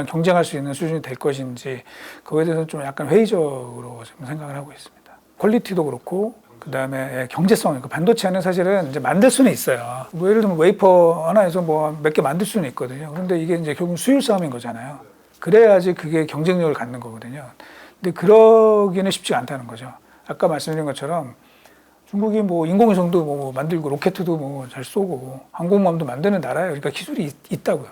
A: 경쟁할 수 있는 수준이 될 것인지 그거에 대해서는 좀 약간 회의적으로 좀 생각을 하고 있습니다. 퀄리티도 그렇고 그다음에 경제성, 반도체는 사실은 이제 만들 수는 있어요. 뭐 예를 들면 웨이퍼 하나에서 뭐 몇 개 만들 수는 있거든요. 그런데 이게 이제 결국 수율 싸움인 거잖아요. 그래야지 그게 경쟁력을 갖는 거거든요. 근데 그러기는 쉽지 않다는 거죠. 아까 말씀드린 것처럼 중국이 뭐 인공위성도 뭐 만들고 로켓도 뭐 잘 쏘고 항공모함도 만드는 나라예요. 그러니까 기술이 있다고요.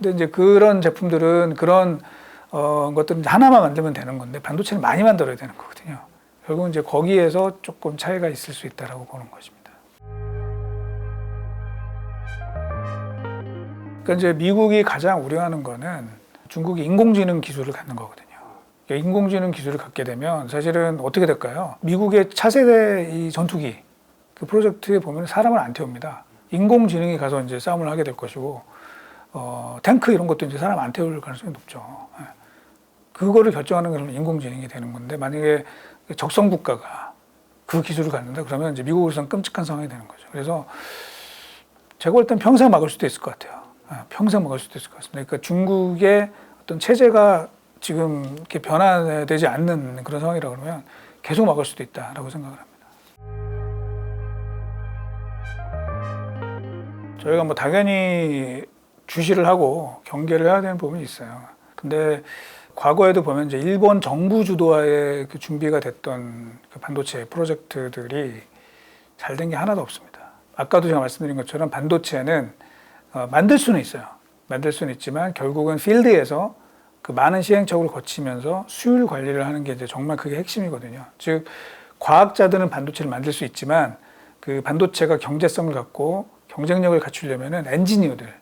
A: 근데 이제 그런 제품들은 그런 것들은 하나만 만들면 되는 건데 반도체는 많이 만들어야 되는 거거든요. 결국은 이제 거기에서 조금 차이가 있을 수 있다라고 보는 것입니다. 그러니까 이제 미국이 가장 우려하는 거는 중국이 인공지능 기술을 갖는 거거든요. 그러니까 인공지능 기술을 갖게 되면 사실은 어떻게 될까요? 미국의 차세대 이 전투기 그 프로젝트에 보면 사람을 안 태웁니다. 인공지능이 가서 이제 싸움을 하게 될 것이고 탱크 이런 것도 이제 사람 안 태울 가능성이 높죠. 그거를 결정하는 건 인공지능이 되는 건데 만약에 적성 국가가 그 기술을 갖는다 그러면 이제 미국으로서는 끔찍한 상황이 되는 거죠. 그래서 제가 볼 땐 평생 막을 수도 있을 것 같아요. 평생 막을 수도 있을 것 같습니다. 그러니까 중국의 어떤 체제가 지금 이렇게 변화되지 않는 그런 상황이라 그러면 계속 막을 수도 있다라고 생각을 합니다. 저희가 뭐 당연히 주시를 하고 경계를 해야 되는 부분이 있어요. 근데 과거에도 보면 이제 일본 정부 주도하에 그 준비가 됐던 그 반도체 프로젝트들이 잘 된 게 하나도 없습니다. 아까도 제가 말씀드린 것처럼 반도체는 만들 수는 있어요. 만들 수는 있지만 결국은 필드에서 그 많은 시행착오를 거치면서 수율 관리를 하는 게 이제 정말 그게 핵심이거든요. 즉 과학자들은 반도체를 만들 수 있지만 그 반도체가 경제성을 갖고 경쟁력을 갖추려면은 엔지니어들,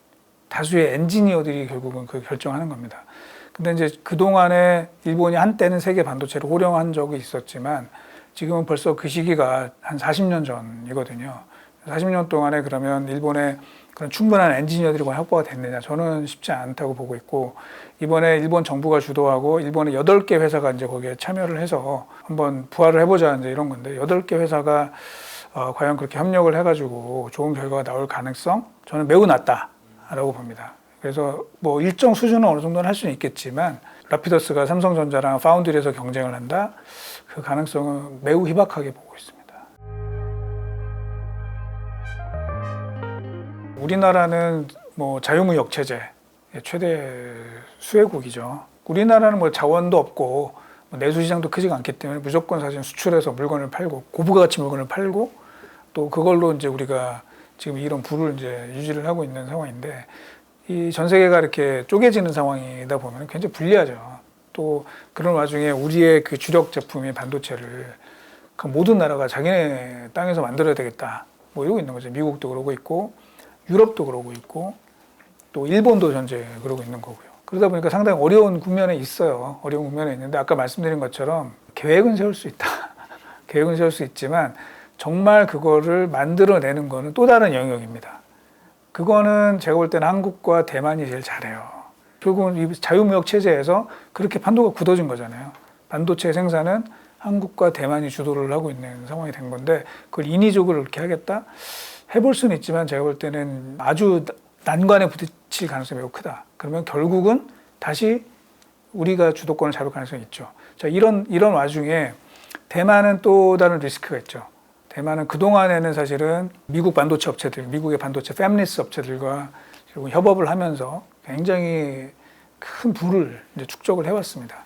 A: 다수의 엔지니어들이 결국은 그 결정하는 겁니다. 근데 이제 그동안에 일본이 한때는 세계 반도체를 호령한 적이 있었지만 지금은 벌써 그 시기가 한 40년 전이거든요. 40년 동안에 그러면 일본의 그런 충분한 엔지니어들이 확보가 됐느냐? 저는 쉽지 않다고 보고 있고, 이번에 일본 정부가 주도하고 일본의 8개 회사가 이제 거기에 참여를 해서 한번 부활을 해보자 이제 이런 건데, 8개 회사가 과연 그렇게 협력을 해가지고 좋은 결과가 나올 가능성? 저는 매우 낮다라고 봅니다. 그래서 뭐 일정 수준은 어느 정도는 할 수는 있겠지만, 라피더스가 삼성전자랑 파운드리에서 경쟁을 한다? 그 가능성은 매우 희박하게 보고 있습니다. 우리나라는 뭐 자유무역 체제 최대 수혜국이죠. 우리나라는 뭐 자원도 없고 내수 시장도 크지가 않기 때문에 무조건 사실 수출해서 물건을 팔고 고부가가치 물건을 팔고 또 그걸로 이제 우리가 지금 이런 부를 이제 유지를 하고 있는 상황인데, 이 전 세계가 이렇게 쪼개지는 상황이다 보면 굉장히 불리하죠. 또 그런 와중에 우리의 그 주력 제품인 반도체를 그 모든 나라가 자기네 땅에서 만들어야 되겠다 뭐 이러고 있는 거죠. 미국도 그러고 있고 유럽도 그러고 있고 또 일본도 현재 그러고 있는 거고요. 그러다 보니까 상당히 어려운 국면에 있어요. 어려운 국면에 있는데 아까 말씀드린 것처럼 계획은 세울 수 있다. 계획은 세울 수 있지만 정말 그거를 만들어내는 거는 또 다른 영역입니다. 그거는 제가 볼 때는 한국과 대만이 제일 잘해요. 결국은 이 자유무역 체제에서 그렇게 판도가 굳어진 거잖아요. 반도체 생산은 한국과 대만이 주도를 하고 있는 상황이 된 건데 그걸 인위적으로 이렇게 하겠다? 해볼 수는 있지만 제가 볼 때는 아주 난관에 부딪힐 가능성이 매우 크다. 그러면 결국은 다시 우리가 주도권을 잡을 가능성이 있죠. 자, 이런 와중에 대만은 또 다른 리스크가 있죠. 대만은 그동안에는 사실은 미국 반도체 업체들, 미국의 반도체 팹리스 업체들과 협업을 하면서 굉장히 큰 부를 이제 축적을 해왔습니다.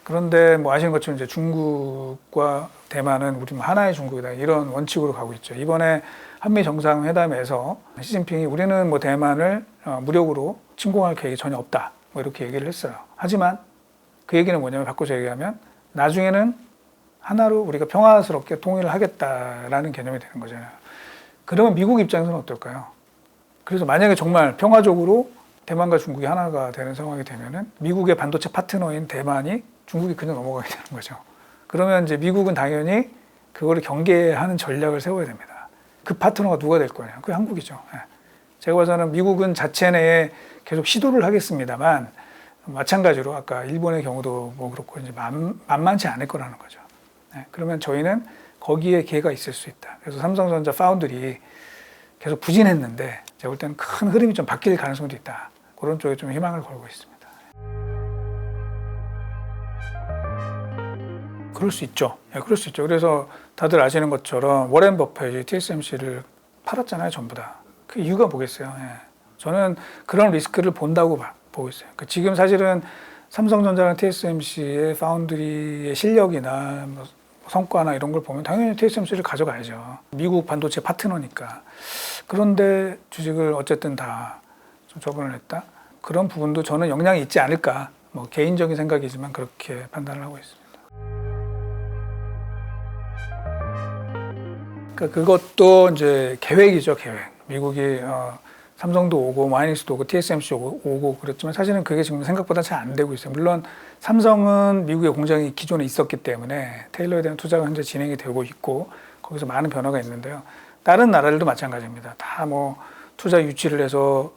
A: 그런데 뭐 아시는 것처럼 이제 중국과 대만은 우리 하나의 중국이다 이런 원칙으로 가고 있죠. 이번에 한미 정상회담에서 시진핑이 우리는 뭐 대만을 무력으로 침공할 계획이 전혀 없다 뭐 이렇게 얘기를 했어요. 하지만 그 얘기는 뭐냐면 바꿔서 얘기하면 나중에는 하나로 우리가 평화스럽게 통일을 하겠다라는 개념이 되는 거잖아요. 그러면 미국 입장에서는 어떨까요? 그래서 만약에 정말 평화적으로 대만과 중국이 하나가 되는 상황이 되면은 미국의 반도체 파트너인 대만이 중국이 그냥 넘어가게 되는 거죠. 그러면 이제 미국은 당연히 그거를 경계하는 전략을 세워야 됩니다. 그 파트너가 누가 될 거냐? 그게 한국이죠. 제가 봐서는 미국은 자체 내에 계속 시도를 하겠습니다만 마찬가지로 아까 일본의 경우도 뭐 그렇고 이제 만만치 않을 거라는 거죠. 그러면 저희는 거기에 기회가 있을 수 있다. 그래서 삼성전자 파운드리 계속 부진했는데 제가 볼 때는 큰 흐름이 좀 바뀔 가능성도 있다. 그런 쪽에 좀 희망을 걸고 있습니다. 그럴 수 있죠. 그럴 수 있죠. 그래서 다들 아시는 것처럼 워렌 버핏이 TSMC를 팔았잖아요, 전부 다. 그 이유가 뭐겠어요? 저는 그런 리스크를 본다고 보고 있어요. 지금 사실은 삼성전자랑 TSMC의 파운드리의 실력이나 뭐 성과나 이런 걸 보면 당연히 TSMC를 가져가야죠. 미국 반도체 파트너니까. 그런데 주식을 어쨌든 다 좀 처분을 했다. 그런 부분도 저는 영향이 있지 않을까. 뭐 개인적인 생각이지만 그렇게 판단을 하고 있습니다. 그러니까 그것도 이제 계획이죠, 계획. 미국이 삼성도 오고 마이닉스도 오고 TSMC 오고 그랬지만 사실은 그게 지금 생각보다 잘 안 되고 있어요. 물론 삼성은 미국의 공장이 기존에 있었기 때문에 테일러에 대한 투자가 현재 진행이 되고 있고 거기서 많은 변화가 있는데요. 다른 나라들도 마찬가지입니다. 다 뭐 투자 유치를 해서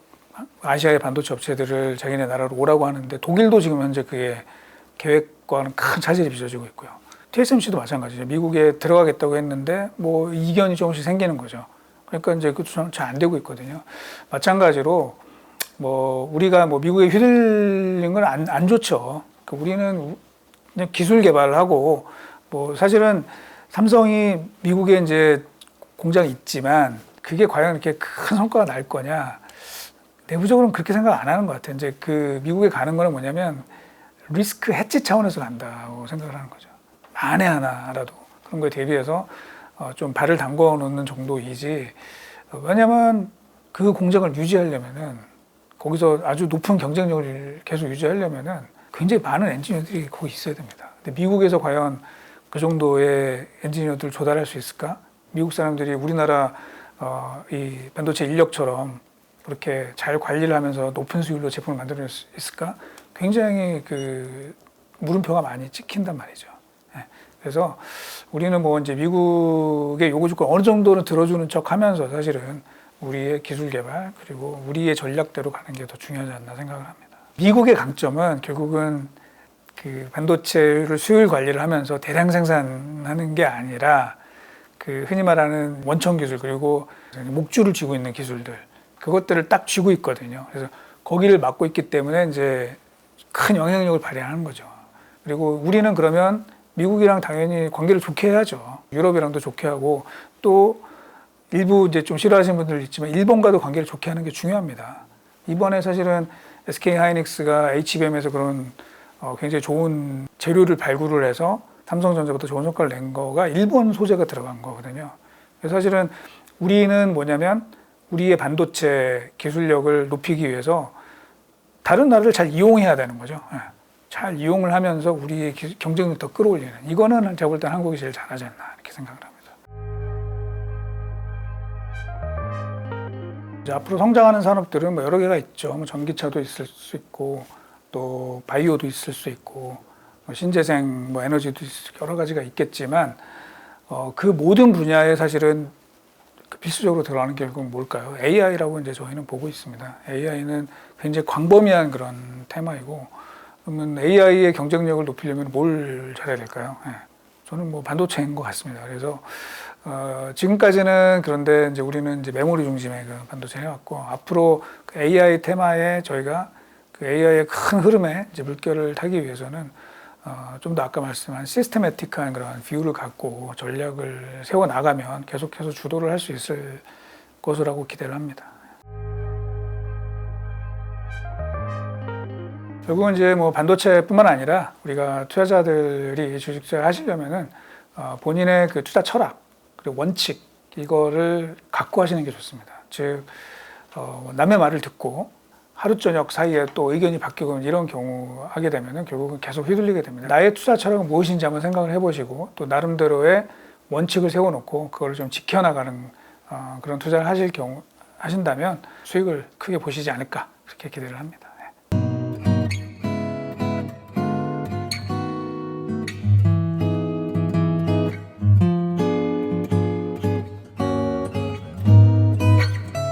A: 아시아의 반도체 업체들을 자기네 나라로 오라고 하는데 독일도 지금 현재 그게 계획과는 큰 차질이 빚어지고 있고요. TSMC도 마찬가지죠. 미국에 들어가겠다고 했는데 뭐 이견이 조금씩 생기는 거죠. 그러니까 이제 그것도 잘 안 되고 있거든요. 마찬가지로 뭐 우리가 뭐 미국에 휘둘린 건 안 좋죠. 그러니까 우리는 그냥 기술 개발을 하고 뭐 사실은 삼성이 미국에 이제 공장이 있지만 그게 과연 이렇게 큰 성과가 날 거냐? 내부적으로는 그렇게 생각 안 하는 것 같아요. 이제 그 미국에 가는 거는 뭐냐면 리스크 해치 차원에서 간다고 생각을 하는 거죠. 만에 하나라도 그런 거에 대비해서 좀 발을 담궈 놓는 정도이지. 왜냐하면 그 공장을 유지하려면은 거기서 아주 높은 경쟁력을 계속 유지하려면은 굉장히 많은 엔지니어들이 거기 있어야 됩니다. 근데 미국에서 과연 그 정도의 엔지니어들을 조달할 수 있을까? 미국 사람들이 우리나라 이 반도체 인력처럼 그렇게 잘 관리를 하면서 높은 수율로 제품을 만들 수 있을까? 굉장히 그 물음표가 많이 찍힌단 말이죠. 그래서 우리는 뭐 이제 미국의 요구 조건 어느 정도는 들어주는 척 하면서 사실은 우리의 기술 개발 그리고 우리의 전략대로 가는 게 더 중요하지 않나 생각을 합니다. 미국의 강점은 결국은 그 반도체를 수율 관리를 하면서 대량 생산하는 게 아니라 그 흔히 말하는 원천 기술 그리고 목줄을 쥐고 있는 기술들 그것들을 딱 쥐고 있거든요. 그래서 거기를 맡고 있기 때문에 이제 큰 영향력을 발휘하는 거죠. 그리고 우리는 그러면 미국이랑 당연히 관계를 좋게 해야죠. 유럽이랑도 좋게 하고 또 일부 이제 좀 싫어하시는 분들 있지만 일본과도 관계를 좋게 하는 게 중요합니다. 이번에 사실은 SK 하이닉스가 HBM에서 그런 굉장히 좋은 재료를 발굴을 해서 삼성전자보다 좋은 성과를 낸 거가 일본 소재가 들어간 거거든요. 그래서 사실은 우리는 뭐냐면 우리의 반도체 기술력을 높이기 위해서 다른 나라를 잘 이용해야 되는 거죠. 잘 이용을 하면서 우리의 경쟁력을 더 끌어올리는 이거는 제가 볼 때 한국이 제일 잘하지 않나 이렇게 생각을 합니다. 이제 앞으로 성장하는 산업들은 뭐 여러 개가 있죠. 뭐 전기차도 있을 수 있고 또 바이오도 있을 수 있고 뭐 신재생 뭐 에너지도 여러 가지가 있겠지만 그 모든 분야에 사실은 필수적으로 들어가는 게 결국 뭘까요? AI라고 이제 저희는 보고 있습니다. AI는 굉장히 광범위한 그런 테마이고 그러면 AI의 경쟁력을 높이려면 뭘 잘해야 될까요? 저는 뭐 반도체인 것 같습니다. 그래서 지금까지는 그런데 이제 우리는 이제 메모리 중심의 그 반도체 해왔고 앞으로 그 AI 테마에 저희가 그 AI의 큰 흐름에 이제 물결을 타기 위해서는 좀 더 아까 말씀한 시스테매틱한 그런 뷰를 갖고 전략을 세워 나가면 계속해서 주도를 할 수 있을 것이라고 기대를 합니다. 결국은 이제 뭐 반도체뿐만 아니라 우리가 투자자들이 주식 투자를 하시려면은 본인의 그 투자 철학 그리고 원칙 이거를 갖고 하시는 게 좋습니다. 즉 남의 말을 듣고 하루 저녁 사이에 또 의견이 바뀌고 이런 경우 하게 되면은 결국은 계속 휘둘리게 됩니다. 나의 투자 철학은 무엇인지 한번 생각을 해보시고 또 나름대로의 원칙을 세워놓고 그걸 좀 지켜나가는 그런 투자를 하신다면 수익을 크게 보시지 않을까 그렇게 기대를 합니다.